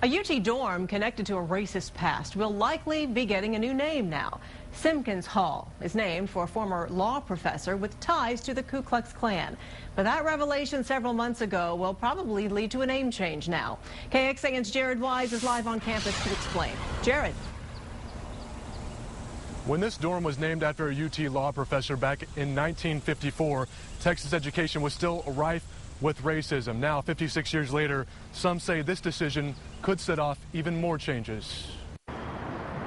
A UT dorm connected to a racist past will likely be getting a new name now. Simkins Hall is named for a former law professor with ties to the Ku Klux Klan. But that revelation several months ago will probably lead to a name change now. KXAN's Jared Wise is live on campus to explain. Jared. When this dorm was named after a UT law professor back in 1954, Texas education was still rife with racism. Now, 56 years later, some say this decision could set off even more changes.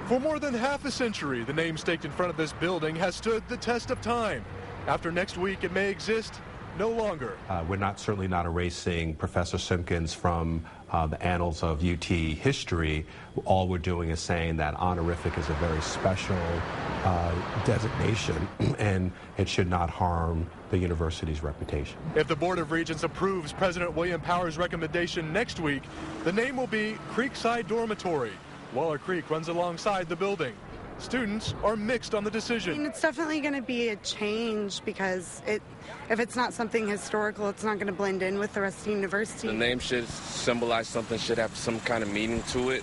For more than half a century, the name staked in front of this building has stood the test of time. After next week, it may exist no longer. We're certainly not erasing Professor Simkins from the annals of UT history. All we're doing is saying that honorific is a very special designation, and it should not harm the university's reputation. If the Board of Regents approves President William Power's recommendation next week, the name will be Creekside Dormitory. Waller Creek runs alongside the building. Students are mixed on the decision. I mean, it's definitely going to be a change because if it's not something historical, it's not going to blend in with the rest of the university. The name should symbolize something, should have some kind of meaning to it.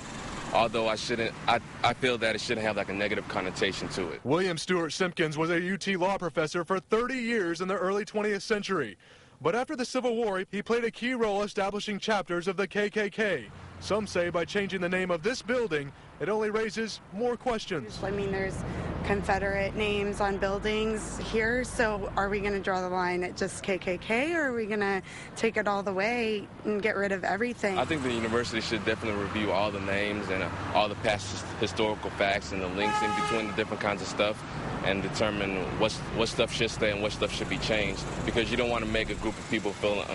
Although I feel that it shouldn't have like a negative connotation to it. William Stewart Simkins was a UT law professor for 30 years in the early 20th century. But after the Civil War, he played a key role establishing chapters of the KKK. Some say by changing the name of this building, it only raises more questions. I mean, there's Confederate names on buildings here, so are we going to draw the line at just KKK, or are we going to take it all the way and get rid of everything? I think the university should definitely review all the names and all the past historical facts and the links in between the different kinds of stuff and determine what stuff should stay and what stuff should be changed, because you don't want to make a group of people feel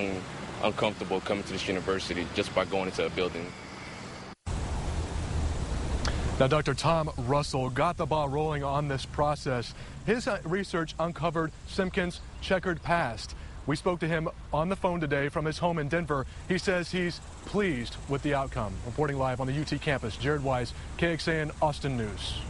uncomfortable coming to this university just by going into a building. Now, Dr. Tom Russell got the ball rolling on this process. His research uncovered Simkins' checkered past. We spoke to him on the phone today from his home in Denver. He says he's pleased with the outcome. Reporting live on the UT campus, Jared Wise, KXAN Austin News.